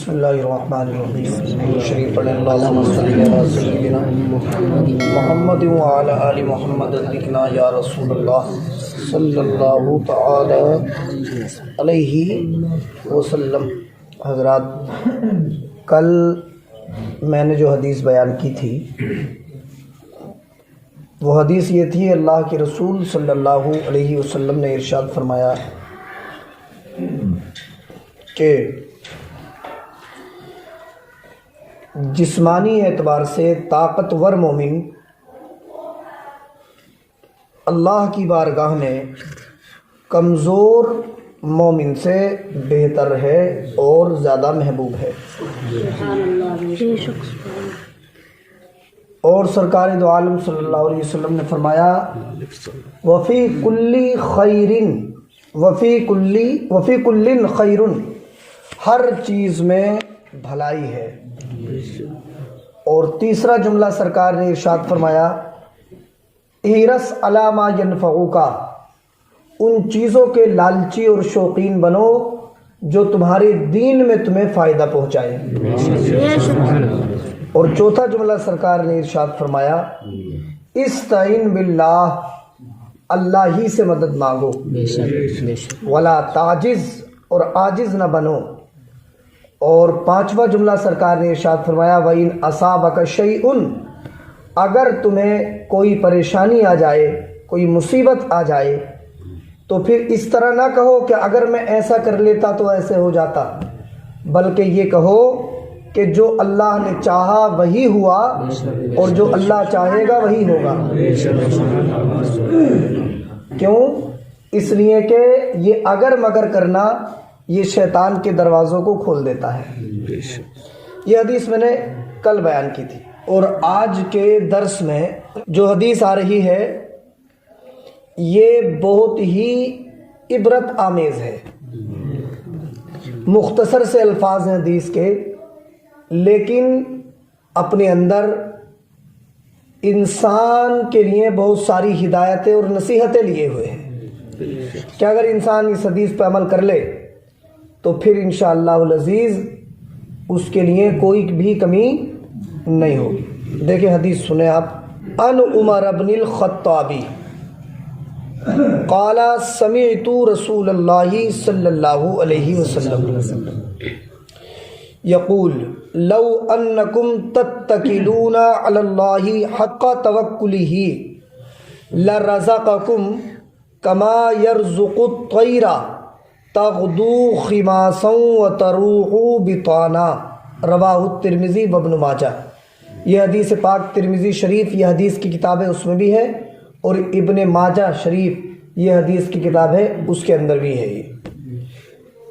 بسم اللہ الرحمن الرحیم شریف پڑھیں اللہم صلی علی سیدنا محمد وعلی آل محمد ذکرنا یا رسول اللہ صلی اللہ تعالی علیہ وسلم۔ حضرات، کل میں نے جو حدیث بیان کی تھی وہ حدیث یہ تھی، اللہ کے رسول صلی اللہ علیہ وسلم نے ارشاد فرمایا کہ جسمانی اعتبار سے طاقتور مومن اللہ کی بارگاہ میں کمزور مومن سے بہتر ہے اور زیادہ محبوب ہے۔ اور سرکار دو عالم صلی اللہ علیہ وسلم نے فرمایا وفی کلی خیرن وفی کل خیرن، ہر چیز میں بھلائی ہے۔ اور تیسرا جملہ سرکار نے ارشاد فرمایا احرص علی ما ینفعک، ان چیزوں کے لالچی اور شوقین بنو جو تمہارے دین میں تمہیں فائدہ پہنچائے۔ اور چوتھا جملہ سرکار نے ارشاد فرمایا استعین باللہ، اللہ ہی سے مدد مانگو، ولا تعجز، اور عاجز نہ بنو۔ اور پانچواں جملہ سرکار نے ارشاد فرمایا وَإِنْ أَصَابَكَ شَيْءٌ، اگر تمہیں کوئی پریشانی آ جائے، کوئی مصیبت آ جائے تو پھر اس طرح نہ کہو کہ اگر میں ایسا کر لیتا تو ایسے ہو جاتا، بلکہ یہ کہو کہ جو اللہ نے چاہا وہی ہوا اور جو اللہ چاہے گا وہی ہوگا۔ کیوں؟ اس لیے کہ یہ اگر مگر کرنا یہ شیطان کے دروازوں کو کھول دیتا ہے۔ یہ حدیث میں نے کل بیان کی تھی، اور آج کے درس میں جو حدیث آ رہی ہے یہ بہت ہی عبرت آمیز ہے۔ مختصر سے الفاظ ہیں حدیث کے، لیکن اپنے اندر انسان کے لیے بہت ساری ہدایتیں اور نصیحتیں لیے ہوئے ہیں کہ اگر انسان اس حدیث پہ عمل کر لے تو پھر انشاءاللہ العزیز اس کے لیے کوئی بھی کمی نہیں ہوگی۔ دیکھیں حدیث سنیں آپ۔ ان عمر بن الخطابی قال سمعت رسول اللہ صلی اللہ علیہ وسلم یقول لو انکم تتکلون علی اللہ حق توکلہ لرزقکم کما یرزق الطیر تغدو خماسا وتروح بطانا، رواہ الترمذی وابن ماجہ۔ یہ حدیث پاک ترمذی شریف یہ حدیث کی کتاب ہے، اس میں بھی ہے، اور ابن ماجہ شریف یہ حدیث کی کتاب ہے، اس کے اندر بھی ہے۔ یہ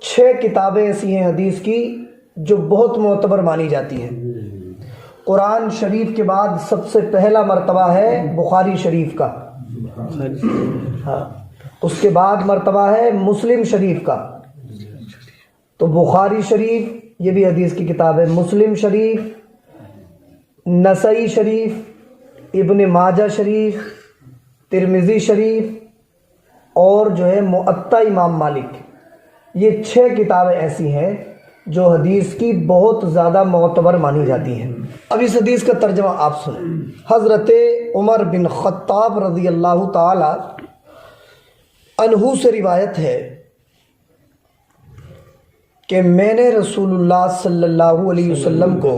6 کتابیں ایسی ہیں حدیث کی جو بہت معتبر مانی جاتی ہیں۔ قرآن شریف کے بعد سب سے پہلا مرتبہ ہے بخاری شریف کا، ہاں، اس کے بعد مرتبہ ہے مسلم شریف کا۔ تو بخاری شریف یہ بھی حدیث کی کتاب ہے، مسلم شریف، نسائی شریف، ابن ماجہ شریف، ترمذی شریف، اور جو ہے موطا امام مالک۔ یہ 6 کتابیں ایسی ہیں جو حدیث کی بہت زیادہ معتبر مانی جاتی ہیں۔ اب اس حدیث کا ترجمہ آپ سنیں۔ حضرت عمر بن خطاب رضی اللہ تعالی عنہ سے روایت ہے کہ میں نے رسول اللہ صلی اللہ علیہ وسلم کو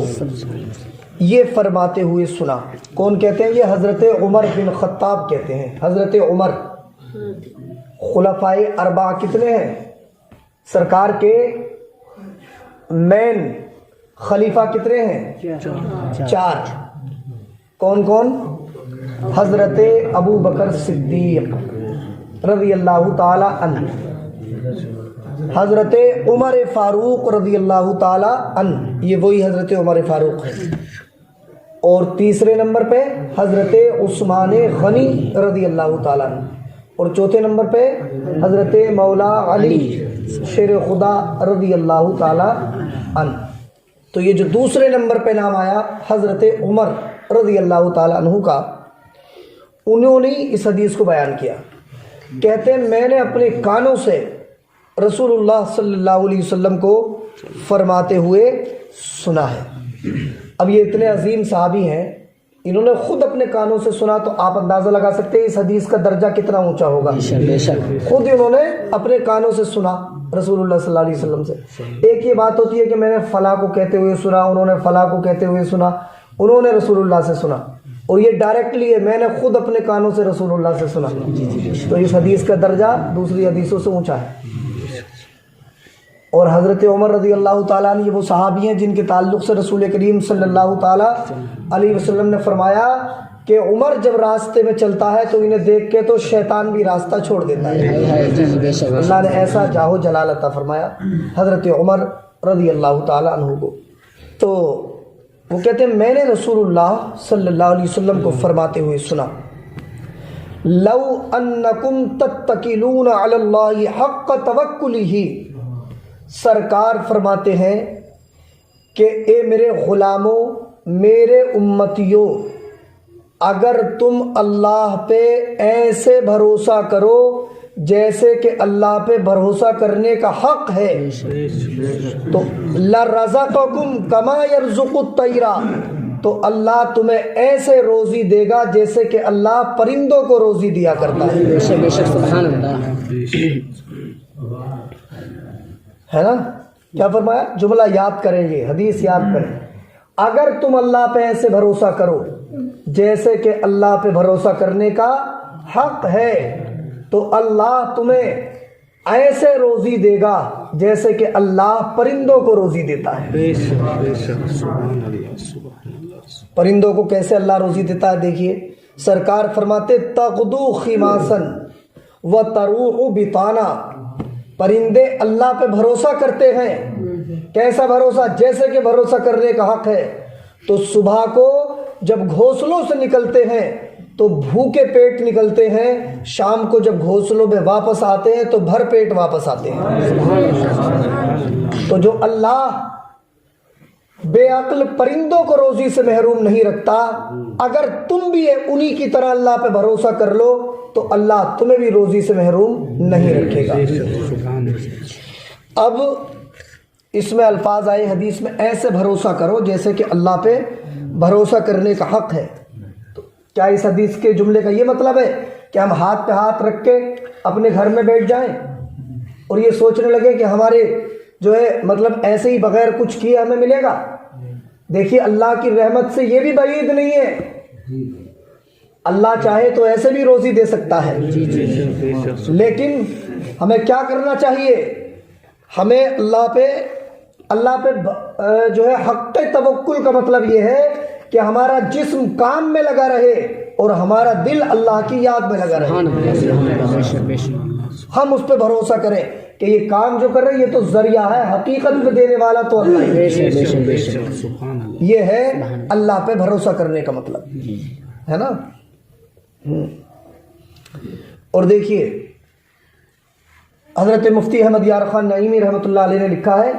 یہ فرماتے ہوئے سنا۔ کون کہتے ہیں؟ یہ حضرت عمر بن خطاب کہتے ہیں۔ حضرت عمر، خلفائے اربعہ کتنے ہیں؟ سرکار کے مین خلیفہ کتنے ہیں؟ 4۔ کون کون؟ حضرت ابو بکر صدیق رضی اللہ تعالی عنہ، حضرت عمر فاروق رضی اللہ تعالی عنہ، یہ وہی حضرت عمر فاروق ہے۔ اور تیسرے نمبر پہ حضرت عثمان غنی رضی اللہ تعالی عنہ، اور چوتھے نمبر پہ حضرت مولا علی شیر خدا رضی اللہ تعالی عنہ۔ تو یہ جو دوسرے نمبر پہ نام آیا حضرت عمر رضی اللہ تعالی عنہ کا، انہوں نے اس حدیث کو بیان کیا۔ کہتے ہیں میں نے اپنے کانوں سے رسول اللہ صلی اللہ علیہ وسلم کو فرماتے ہوئے سنا ہے۔ اب یہ اتنے عظیم صحابی ہیں، انہوں نے خود اپنے کانوں سے سنا، تو آپ اندازہ لگا سکتے ہیں اس حدیث کا درجہ کتنا اونچا ہوگا۔ خود انہوں نے اپنے کانوں سے سنا رسول اللہ صلی اللہ علیہ وسلم سے۔ ایک یہ بات ہوتی ہے کہ میں نے فلاں کو کہتے ہوئے سنا، انہوں نے فلاں کو کہتے ہوئے سنا، انہوں نے رسول اللہ سے سنا، اور یہ ڈائریکٹلی ہے میں نے خود اپنے کانوں سے رسول اللہ سے سنا، تو اس حدیث کا درجہ دوسری حدیثوں سے اونچا ہے۔ اور حضرت عمر رضی اللہ تعالیٰ عنہ یہ وہ صحابی ہیں جن کے تعلق سے رسول کریم صلی اللہ تعالیٰ علیہ وسلم نے فرمایا کہ عمر جب راستے میں چلتا ہے تو انہیں دیکھ کے تو شیطان بھی راستہ چھوڑ دیتا ہے۔ اللہ نے ایسا جاہو جلال عطا فرمایا حضرت عمر رضی اللہ تعالیٰ عنہ کو۔ تو وہ کہتے ہیں میں نے رسول اللہ صلی اللہ علیہ وسلم کو فرماتے ہوئے سنا، لو انکم تتکلون علی اللہ حق توکلہ، سرکار فرماتے ہیں کہ اے میرے غلاموں، میرے امتیوں، اگر تم اللہ پہ ایسے بھروسہ کرو جیسے کہ اللہ پہ بھروسہ کرنے کا حق ہے، تو لرزقکم کما یرزق الطیر، تو اللہ تمہیں ایسے روزی دے گا جیسے کہ اللہ پرندوں کو روزی دیا کرتا ہے۔ بے شک سبحان اللہ، ہے نا؟ کیا فرمایا؟ جملہ یاد کریں، یہ حدیث یاد کریں، اگر تم اللہ پہ ایسے بھروسہ کرو جیسے کہ اللہ پہ بھروسہ کرنے کا حق ہے، تو اللہ تمہیں ایسے روزی دے گا جیسے کہ اللہ پرندوں کو روزی دیتا ہے۔ پرندوں کو کیسے اللہ روزی دیتا ہے دیکھیے، سرکار فرماتے تغدو خماسن وتروح بطانا، پرندے اللہ پہ بھروسہ کرتے ہیں، کیسا بھروسہ؟ جیسے کہ بھروسہ کرنے کا حق ہے، تو صبح کو جب گھونسلوں سے نکلتے ہیں تو بھوکے پیٹ نکلتے ہیں، شام کو جب گھونسلوں میں واپس آتے ہیں تو بھر پیٹ واپس آتے ہیں۔ تو جو اللہ بے عقل پرندوں کو روزی سے محروم نہیں رکھتا، اگر تم بھی انہی کی طرح اللہ پہ بھروسہ کر لو تو اللہ تمہیں بھی روزی سے محروم نہیں رکھے گا۔ اب اس میں الفاظ آئے حدیث میں، ایسے بھروسہ کرو جیسے کہ اللہ پہ بھروسہ کرنے کا حق ہے۔ تو کیا اس حدیث کے جملے کا یہ مطلب ہے کہ ہم ہاتھ پہ ہاتھ رکھ کے اپنے گھر میں بیٹھ جائیں اور یہ سوچنے لگے کہ ہمارے جو ہے مطلب ایسے ہی بغیر کچھ کیے ہمیں ملے گا؟ دیکھیے اللہ کی رحمت سے یہ بھی بعید نہیں ہے، اللہ چاہے تو ایسے بھی روزی دے سکتا ہے، لیکن ہمیں کیا کرنا چاہیے؟ ہمیں اللہ پہ جو ہے حق توکل کا مطلب یہ ہے کہ ہمارا جسم کام میں لگا رہے اور ہمارا دل اللہ کی یاد میں لگا رہے، ہم اس پہ بھروسہ کریں کہ یہ کام جو کر رہے یہ تو ذریعہ ہے، حقیقت میں دینے والا تو اللہ ہے۔ یہ ہے اللہ پہ بھروسہ کرنے کا مطلب، ہے نا؟ اور دیکھیے حضرت مفتی احمد یار خان نعیمی رحمۃ اللہ علیہ نے لکھا ہے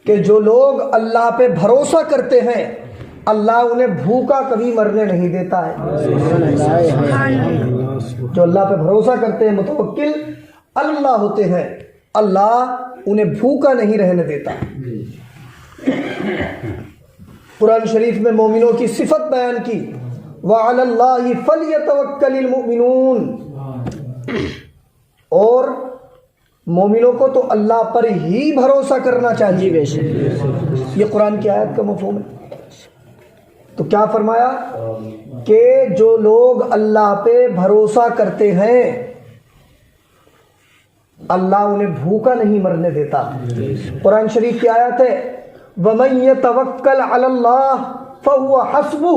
کہ جو لوگ اللہ پہ بھروسہ کرتے ہیں اللہ انہیں بھوکا کبھی مرنے نہیں دیتا ہے۔ جو اللہ پہ بھروسہ کرتے ہیں، متوکل اللہ ہوتے ہیں، اللہ انہیں بھوکا نہیں رہنے دیتا۔ قرآن شریف میں مومنوں کی صفت بیان کی، وَعَلَى اللَّهِ فَلْيَتَوَكَّلِ الْمُؤْمِنُونَ، اور مومنوں کو تو اللہ پر ہی بھروسہ کرنا چاہیے۔ یہ قرآن کی آیت کا مفہوم ہے۔ تو کیا فرمایا کہ جو لوگ اللہ پہ بھروسہ کرتے ہیں اللہ انہیں بھوکا نہیں مرنے دیتا۔ قرآن شریف کی آیت ہے وَمَن يَتَوَكَّلْ عَلَى اللَّهِ فَهُوَ حَسْبُهُ،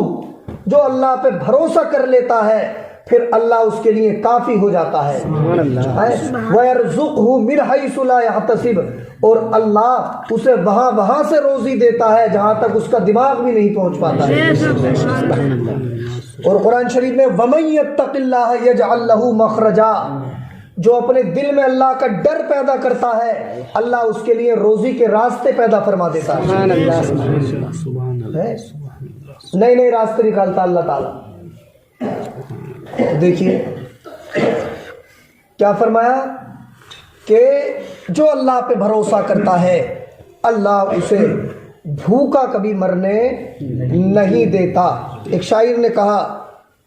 جو اللہ پہ بھروسہ کر لیتا ہے پھر اللہ اس کے لیے کافی ہو جاتا ہے۔ وَيَرْزُقْهُ مِنْ حَيْثُ لَا يَحْتَسِبُ، اور اللہ اسے وہاں سے روزی دیتا ہے جہاں تک اس کا دماغ بھی نہیں پہنچ پاتا ہے۔ اور قرآن شریف میں وَمَن يَتَّقِ اللَّهَ يَجْعَلْ لَهُ مَخْرَجًا، جو اپنے دل میں اللہ کا ڈر پیدا کرتا ہے اللہ اس کے لیے روزی کے راستے پیدا فرما دیتا ہے۔ نئے نئے راستے نکالتا اللہ تعالیٰ۔ دیکھیے کیا فرمایا کہ جو اللہ پہ بھروسہ کرتا ہے اللہ اسے بھوکا کبھی مرنے نہیں دیتا. ایک شاعر نے کہا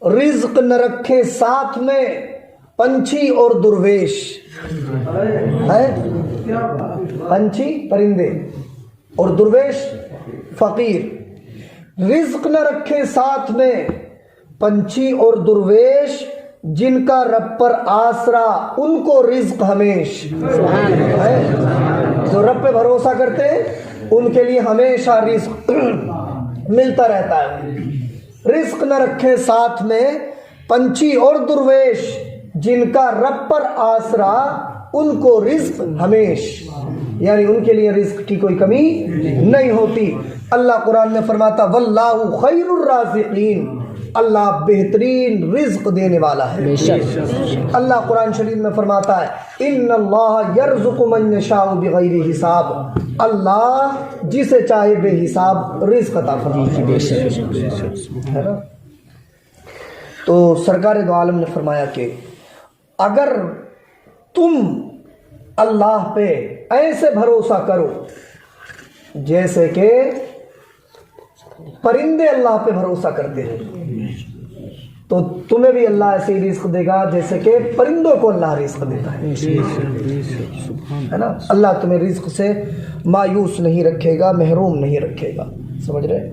رزق نہ رکھے ساتھ میں پنچھی اور درویش. ہے پنچھی پرندے اور درویش فقیر. رزق نہ رکھے ساتھ میں پنچھی اور درویش جن کا رب پر آسرا ان کو رزق ہمیش. جو رب پہ بھروسہ کرتے ہیں ان کے لیے ہمیشہ رزق ملتا رہتا ہے. رزق نہ رکھے ساتھ میں پنچھی اور درویش جن کا رب پر آسرا ان کو رزق ہمیش، یعنی ان کے لیے رزق کی کوئی کمی نہیں ہوتی. اللہ قرآن میں فرماتا واللہ خیر الرازقین، اللہ بہترین رزق دینے والا ہے. اللہ قرآن شریف میں فرماتا ہے ان اللہ یرزق من یشاء بغیر حساب، اللہ جسے چاہے بے حساب رزق عطا فرماتا ہے. تو سرکار دو عالم نے فرمایا کہ اگر تم اللہ پہ ایسے بھروسہ کرو جیسے کہ پرندے اللہ پہ بھروسہ کرتے ہیں، تو تمہیں بھی اللہ ایسے ہی رزق دے گا جیسے کہ پرندوں کو اللہ رزق دیتا ہے نا. اللہ تمہیں رزق سے مایوس نہیں رکھے گا، محروم نہیں رکھے گا. سمجھ رہے؟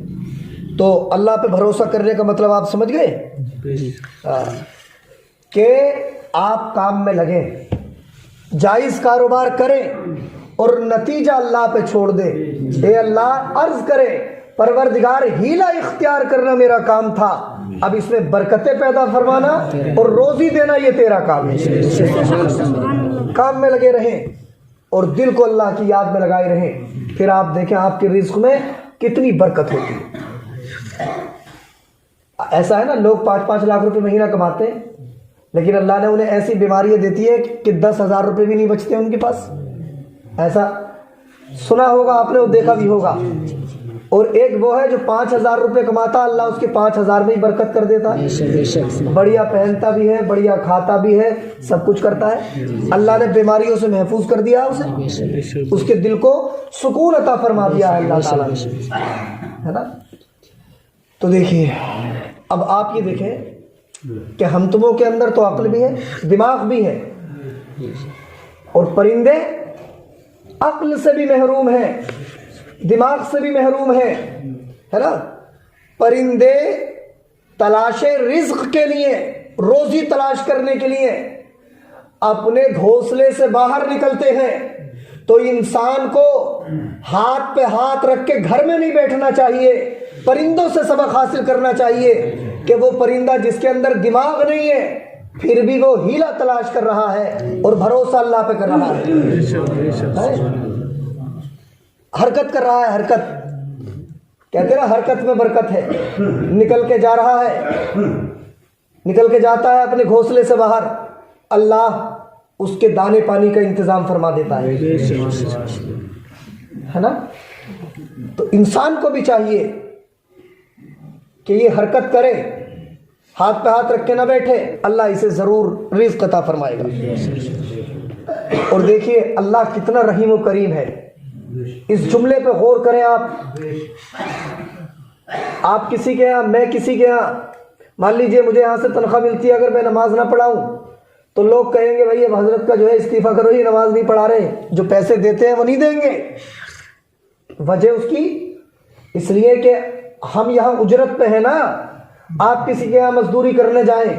تو اللہ پہ بھروسہ کرنے کا مطلب آپ سمجھ گئے کہ آپ کام میں لگیں، جائز کاروبار کریں اور نتیجہ اللہ پہ چھوڑ دیں. اے اللہ عرض کرے پروردگار ہیلا اختیار کرنا میرا کام تھا، اب اس میں برکتیں پیدا فرمانا اور روزی دینا یہ تیرا کام ہے. کام میں لگے رہیں اور دل کو اللہ کی یاد میں لگائے رہیں، پھر آپ دیکھیں آپ کے رزق میں کتنی برکت ہوتی ہے. ایسا ہے نا لوگ 5-5 لاکھ روپے مہینہ کماتے ہیں لیکن اللہ نے انہیں ایسی بیماریاں دیتی ہے کہ 10,000 روپے بھی نہیں بچتے ان کے پاس. ایسا سنا ہوگا آپ نے اور دیکھا بھی ہوگا. اور ایک وہ ہے جو 5,000 روپے کماتا، اللہ اس کے 5,000 میں ہی برکت کر دیتا ہے، بڑھیا پہنتا بھی ہے، بڑھیا کھاتا بھی ہے، سب کچھ کرتا ہے. اللہ نے بیماریوں سے محفوظ کر دیا اسے، اس کے دل کو سکون عطا فرما دیا ہے اللہ تعالیٰ نے، ہے نا. تو دیکھیے اب آپ یہ دیکھیں کہ ہم تموں کے اندر تو عقل بھی ہے، دماغ بھی ہے، اور پرندے عقل سے بھی محروم ہیں، دماغ سے بھی محروم ہیں، ہے نا. پرندے تلاش رزق کے لیے، روزی تلاش کرنے کے لیے اپنے گھونسلے سے باہر نکلتے ہیں. تو انسان کو ہاتھ پہ ہاتھ رکھ کے گھر میں نہیں بیٹھنا چاہیے، پرندوں سے سبق حاصل کرنا چاہیے کہ وہ پرندہ جس کے اندر دماغ نہیں ہے پھر بھی وہ ہیلا تلاش کر رہا ہے اور بھروسہ اللہ پہ کر رہا ہے، حرکت کر رہا ہے. حرکت کہتے نا حرکت میں برکت ہے. نکل کے جا رہا ہے، نکل کے جاتا ہے اپنے گھونسلے سے باہر، اللہ اس کے دانے پانی کا انتظام فرما دیتا ہے نا. تو انسان کو بھی چاہیے کہ یہ حرکت کرے، ہاتھ پہ ہاتھ رکھ کے نہ بیٹھے، اللہ اسے ضرور رزق عطا فرمائے گا. اور دیکھیے اللہ کتنا رحیم و کریم ہے. اس جملے پہ غور کریں آپ کسی کے یہاں، میں کسی کے یہاں، مان لیجئے مجھے یہاں سے تنخواہ ملتی ہے، اگر میں نماز نہ پڑھاؤں تو لوگ کہیں گے بھائی اب حضرت کا جو ہے استعفیٰ کرو، یہ نماز نہیں پڑھا رہے، جو پیسے دیتے ہیں وہ نہیں دیں گے. وجہ اس کی اس لیے کہ ہم یہاں اجرت پہ ہیں نا. آپ کسی کے یہاں مزدوری کرنے جائیں،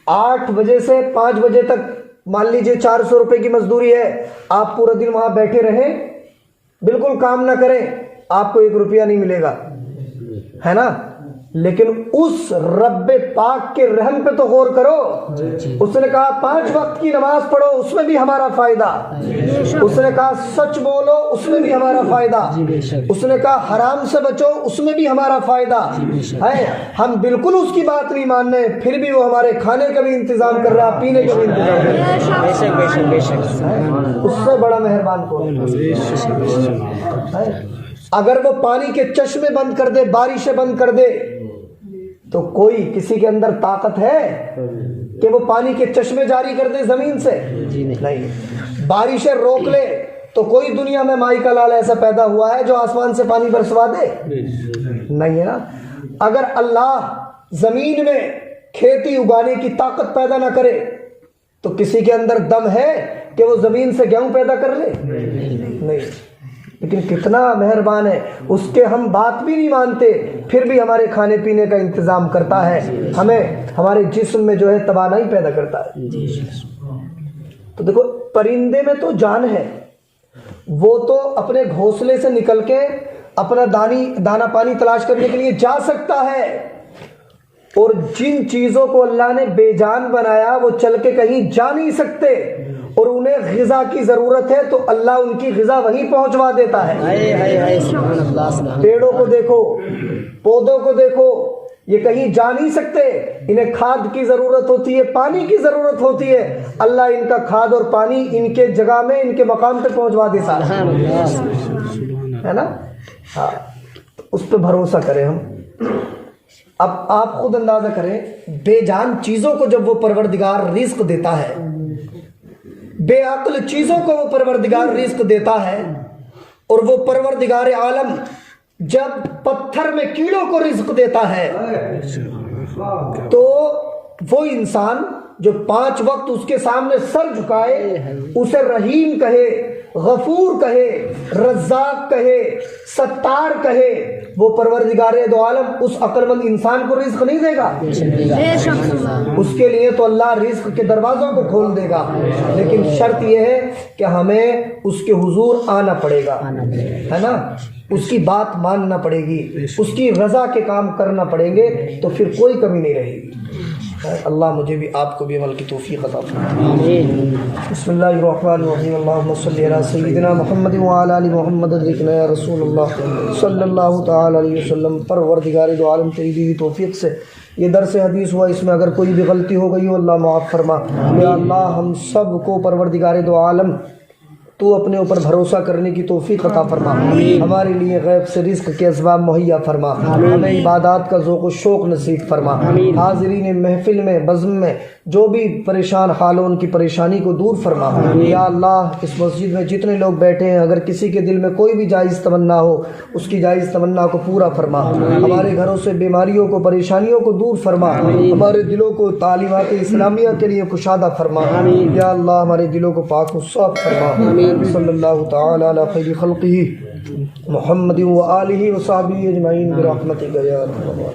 8 بجے سے 5 بجے تک مان لیجئے 400 روپے کی مزدوری ہے، آپ پورا دن وہاں بیٹھے رہیں، بالکل کام نہ کریں، آپ کو 1 روپیہ نہیں ملے گا، ہے نا. لیکن اس رب پاک کے رحم پہ تو غور کرو. اس نے کہا 5 وقت کی نماز پڑھو، اس میں بھی ہمارا فائدہ. اس نے کہا سچ بولو، اس میں بھی ہمارا فائدہ. اس نے کہا حرام سے بچو، اس میں بھی ہمارا فائدہ ہے. ہم بالکل اس کی بات نہیں مان رہے، پھر بھی وہ ہمارے کھانے کا بھی انتظام کر رہا ہے، پینے کا بھی انتظام کر رہا ہے. اس سے بڑا مہربان کون ہے؟ اگر وہ پانی کے چشمے بند کر دے، بارشیں بند کر دے، تو کوئی کسی کے اندر طاقت ہے کہ وہ پانی کے چشمے جاری کر دے زمین سے؟ نہیں. بارشیں روک لے، تو کوئی دنیا میں مائی کا لال ایسا پیدا ہوا ہے جو آسمان سے پانی برسوا دے؟ نہیں ہے نا۔ اگر اللہ زمین میں کھیتی اگانے کی طاقت پیدا نہ کرے تو کسی کے اندر دم ہے کہ وہ زمین سے گیہوں پیدا کر لے؟ نہیں۔ لیکن کتنا مہربان ہے، اس کے ہم بات بھی نہیں مانتے پھر بھی ہمارے کھانے پینے کا انتظام کرتا ہے، ہمیں ہمارے جسم میں جو ہے توانائی پیدا کرتا ہے۔ تو دیکھو پرندے میں تو جان ہے، وہ تو اپنے گھونسلے سے نکل کے اپنا دانا پانی تلاش کرنے کے لیے جا سکتا ہے، اور جن چیزوں کو اللہ نے بے جان بنایا وہ چل کے کہیں جا نہیں سکتے، اور انہیں غذا کی ضرورت ہے تو اللہ ان کی غذا وہیں پہنچوا دیتا ہے۔ پیڑوں کو دیکھو، پودوں کو دیکھو، یہ کہیں جا نہیں سکتے، انہیں کھاد کی ضرورت ہوتی ہے، پانی کی ضرورت ہوتی ہے، اللہ ان کا کھاد اور پانی ان کے جگہ میں ان کے مقام پہ پہنچوا دیتا ہے نا۔ ہاں، اس پہ بھروسہ کریں ہم۔ اب آپ خود اندازہ کریں، بے جان چیزوں کو جب وہ پروردگار رزق دیتا ہے، بے عقل چیزوں کو وہ پروردگار رزق دیتا ہے، اور وہ پروردگار عالم جب پتھر میں کیڑوں کو رزق دیتا ہے تو وہ انسان جو 5 وقت اس کے سامنے سر جھکائے، اسے رحیم کہے، غفور کہے، رزاق کہے، ستار کہے، وہ پروردگار دو عالم اس عقل مند انسان کو رزق نہیں دے گا؟ اس کے لیے تو اللہ رزق کے دروازوں کو کھول دے گا، لیکن شرط یہ ہے کہ ہمیں اس کے حضور آنا پڑے گا، ہے نا، اس کی بات ماننا پڑے گی، اس کی رضا کے کام کرنا پڑیں گے، تو پھر کوئی کمی نہیں رہے گی۔ اللہ مجھے بھی آپ کو بھی عمل کی توفیق عطا فرمائے۔ بسم اللہ الرحمن الرحیم، اللہم صلی علی سیدنا محمد وعلی آل محمد، ادرکنا یا رسول اللہ صلی اللہ تعالی علیہ وسلم۔ پروردگار دو عالم تیری دی توفیق سے یہ درس حدیث ہوا، اس میں اگر کوئی بھی غلطی ہو گئی ہو اللہ معاف فرما۔ یا اللہ ہم سب کو پروردگار دو عالم تو اپنے اوپر بھروسہ کرنے کی توفیق عطا فرما، ہمارے لیے غیب سے رزق کے اسباب مہیا فرما، ہمیں عبادات کا ذوق و شوق نصیب فرما، حاضرین محفل میں بزم میں جو بھی پریشان حال ہو ان کی پریشانی کو دور فرما۔ یا اللہ اس مسجد میں جتنے لوگ بیٹھے ہیں اگر کسی کے دل میں کوئی بھی جائز تمنا ہو اس کی جائز تمنا کو پورا فرما، ہمارے گھروں سے بیماریوں کو پریشانیوں کو دور فرما، ہمارے دلوں کو تعلیمات اسلامیہ کے لیے کشادہ فرما۔ یا اللہ ہمارے دلوں کو پاک و صاف فرما۔ صلی اللہ تعالی علی خیر خلقہ محمد و آلہ و صحبہ اجمعین برحمتک یا ارحم الراحمین۔